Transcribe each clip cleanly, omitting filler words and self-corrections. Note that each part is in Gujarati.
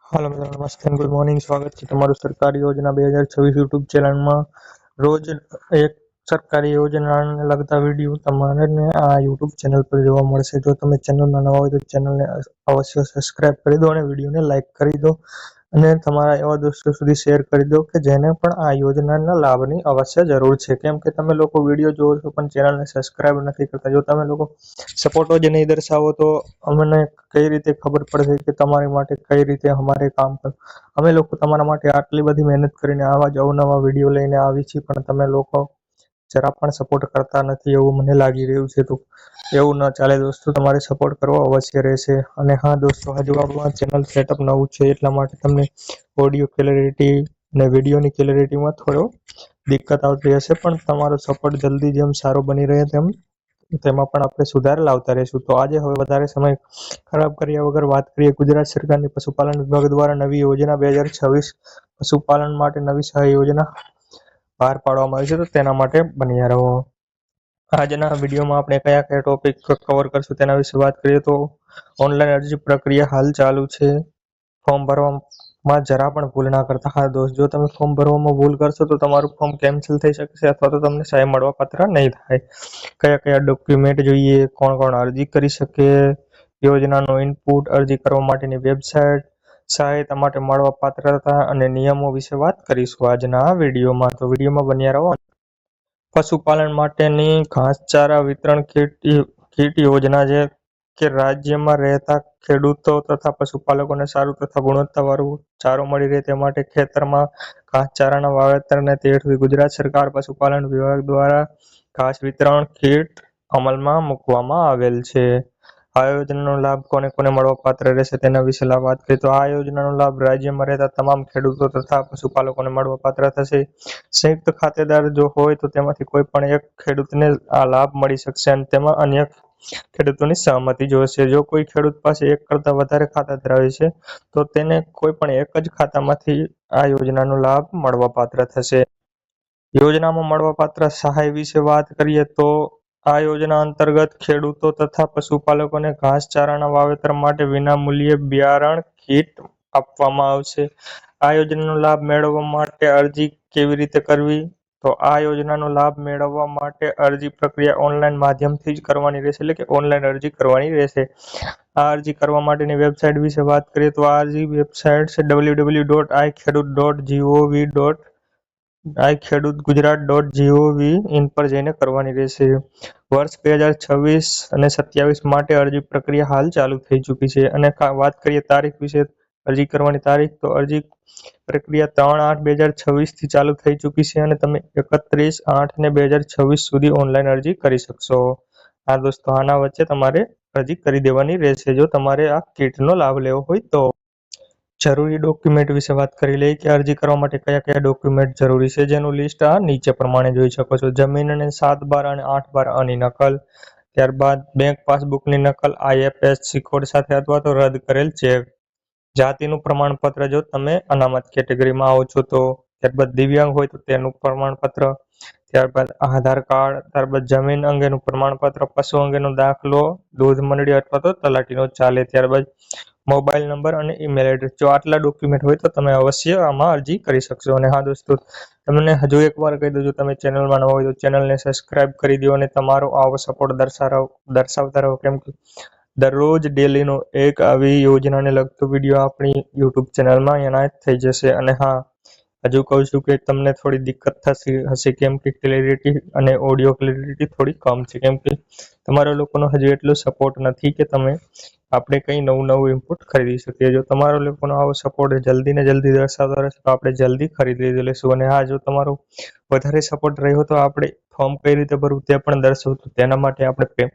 हेलो मित्रों, नमस्ते गुड मॉर्निंग। स्वागत है તમારું સરકારી યોજના 2026 યુટ્યુબ ચેનલમાં। રોજ એક સરકારી યોજનાને લગતા વિડીયો તમારે આ યુટ્યુબ ચેનલ પર જોવા મળશે। જો તમે ચેનલમાં નવા હોય તો ચેનલને અવશ્ય સબસ્ક્રાઇબ કરી દો અને વિડીયોને લાઇક કરી દો અને તમારા એવા દોસ્તો સુધી શેર કરી દો કે જેને પણ આ યોજનાના લાભની અવશ્ય જરૂર છે। કેમ કે તમે લોકો વિડીયો જોવો છો પણ ચેનલને સબસ્ક્રાઇબ નથી કરતા। જો તમે લોકો સપોર્ટ જ નહીં દર્શાવો તો અમને કઈ રીતે ખબર પડશે કે તમારી માટે કઈ રીતે અમારે કામ કર। અમે લોકો તમારા માટે આટલી બધી મહેનત કરીને આવા જ અવનવા વિડીયો લઈને આવી છીએ પણ તમે લોકો જરા પણ સપોર્ટ કરતા નથી એવું મને લાગી રહ્યું છે। તો એવું ન ચાલે દોસ્તો, તમારે સપોર્ટ કરવો અવશ્ય રહેશે। અને હા દોસ્તો, હજુ આપણું ચેનલ સેટઅપ નવું છે એટલા માટે તમને ઓડિયો ક્લેરિટી અને વિડીયોની ક્લેરિટીમાં થોડો દિક્કત આવતી હશે, પણ તમારો સપોર્ટ જલ્દી જેમ સારો બની રહે તેમાં પણ આપણે સુધાર લાવતા રહીશું। તો આજે હવે વધારે સમય ખરાબ કર્યા વગર વાત કરીએ ગુજરાત સરકારની પશુપાલન વિભાગ દ્વારા નવી યોજના 2026 પશુપાલન માટે નવી સહાય યોજના બહાર પાડવામાં આવી છે, તો તેના માટે બન્યા રહો। આજના વિડીયોમાં આપણે કયા કયા ટોપિક કવર કરશું તેના વિશે વાત કરીએ તો ઓનલાઈન અરજી પ્રક્રિયા હાલ ચાલુ છે। ફોર્મ ભરવામાં જરા પણ ભૂલ ના કરતા। હા દોસ્ત, જો તમે ફોર્મ ભરવામાં ભૂલ કરશો તો તમારું ફોર્મ કેન્સલ થઈ શકશે અથવા તો તમને સહાય મળવા પાત્ર નહીં થાય। કયા કયા ડોક્યુમેન્ટ જોઈએ, કોણ કોણ અરજી કરી શકે, યોજનાનો ઇનપુટ, અરજી કરવા માટેની વેબસાઇટ, સહાયતા માટે મળવા પાત્રતા અને નિયમો વિશે વાત કરીશું આજના આ વિડીયોમાં। તો વિડીયોમાં બન્યા રહો। પશુપાલન માટેની ઘાસચારા વિતરણ કીટ યોજના છે કે રાજ્યમાં રહેતા ખેડૂતો તથા પશુપાલકોને સારું તથા ગુણવત્તાવાળું ચારો મળી રહે તે માટે ખેતરમાં ઘાસચારાના વાવેતરને તેડથી ગુજરાત સરકાર પશુપાલન વિભાગ દ્વારા ઘાસ વિતરણ કીટ અમલમાં મૂકવામાં આવેલ છે। આ યોજનાનો લાભ કોને કોને મળવા પાત્ર રહેશે તેના વિશે વાત કરીએ તો આ યોજનાનો લાભ રાજ્યમાં રહેતા તમામ ખેડૂતો તથા પશુપાલકોને મળવા પાત્ર થશે। સંયુક્ત ખાતેદાર જો હોય તો તેમાંથી કોઈ પણ એક ખેડૂતને આ લાભ મળી શકશે અને તેમાં અન્ય ખેડૂતોની સહમતિ જોઈશે। જો કોઈ ખેડૂત પાસે એક કરતા વધારે ખાતા ધરાવે છે તો તેને કોઈ પણ એક જ ખાતામાંથી આ યોજનાનો લાભ મળવા પાત્ર થશે। યોજનામાં મળવાપાત્ર સહાય વિશે વાત કરીએ તો આ યોજના અંતર્ગત ખેડૂતો તથા પશુપાલકોને ઘાસચારાના વાવેતર માટે વિનામૂલ્યે બિયારણ કીટ આપવામાં આવશે। આ યોજનાનો લાભ મેળવવા માટે અરજી કેવી રીતે કરવી? તો આ યોજનાનો લાભ મેળવવા માટે અરજી પ્રક્રિયા ઓનલાઈન માધ્યમથી જ કરવાની રહેશે, એટલે કે ઓનલાઈન અરજી કરવાની રહેશે। આ અરજી કરવા માટેની વેબસાઇટ વિશે વાત કરીએ તો આ અરજી વેબસાઇટ છે www.ikhedut.gov ઇન પર જઈને કરવાની રહેશે। વર્ષ 2026 અને 27 માટે અરજી પ્રક્રિયા હાલ ચાલુ થઈ ચૂકી છે। અને વાત કરીએ તારીખ વિશે, અરજી કરવાની તારીખ, તો અરજી પ્રક્રિયા 3/8/2026 થી ચાલુ થઈ ચૂકી છે અને તમે 31/8/2026 સુધી ઓનલાઈન અરજી કરી શકશો। હા દોસ્તો, આના વચ્ચે તમારે અરજી કરી દેવાની રહેશે જો તમારે આ કીટનો લાભ લેવો હોય તો। જરૂરી ડોક્યુમેન્ટ વિશે વાત કરી લઈએ કે અરજી કરવા માટે કયા કયા ડોક્યુમેન્ટ જરૂરી છે, જેનું લિસ્ટ આ નીચે પ્રમાણે જોઈ શકો છો। જમીન અને 7/12 અને 8/12 આની નકલ, ત્યારબાદ બેંક પાસબુકની નકલ IFSC કોડ સાથે અથવા તો રદ કરેલ ચેક, જાતિનું પ્રમાણપત્ર જો તમે અનામત કેટેગરીમાં આવો છો તો, ત્યારબાદ દિવ્યાંગ હોય તો તેનું પ્રમાણપત્ર, ત્યારબાદ આધાર કાર્ડ, ત્યારબાદ જમીન અંગેનું પ્રમાણપત્ર, પશુ અંગેનો દાખલો, દૂધ મંડળી અથવા તો તલાટીનો ચાલે, ત્યારબાદ મોબાઈલ નંબર અને ઈમેલ એડ્રેસ। જો આટલા ડોક્યુમેન્ટ હોય તો તમે અવશ્ય આમાં અરજી કરી શકશો। અને હા દોસ્તો, તમને હજુ એકવાર કહી દઉં, જો તમે ચેનલમાં નવા હોય તો ચેનલને સબસ્ક્રાઇબ કરી દો અને તમારો આવો સપોર્ટ દર્શાવતા રહો, કેમ કે દરરોજ ડેલીનો એક આવી યોજનાને લગતો વિડીયો આપણી યુટ્યુબ ચેનલમાં એનાયત થઈ જશે। અને હા, હજુ કહું છું કે તમને થોડી દિક્કત હશે કેમ કે ક્લેરિટી અને ઓડિયો ક્લેરિટી થોડી કમ છે, કેમ કે તમારા લોકોનો હજુ એટલો સપોર્ટ નથી કે તમે આપણે કંઈ નવું ઇનપુટ ખરીદી શકીએ। જો તમારા લોકોનો આવો સપોર્ટ જલ્દી ને જલ્દી દર્શાવતો રહેશે તો આપણે જલ્દી ખરીદી લઈશું। અને હા, જો તમારો વધારે સપોર્ટ રહ્યો તો આપણે ફોર્મ કઈ રીતે ભરવું તે પણ દર્શાવશું। તેના માટે આપણે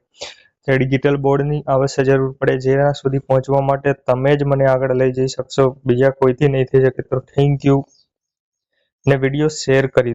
ડિજિટલ બોર્ડની અવશ્ય જરૂર પડે, જેના સુધી પહોંચવા માટે તમે જ મને આગળ લઈ જઈ શકશો, બીજા કોઈથી નહીં થઈ શકે। તો થેન્ક યુ ને વિડીયો શેર કરી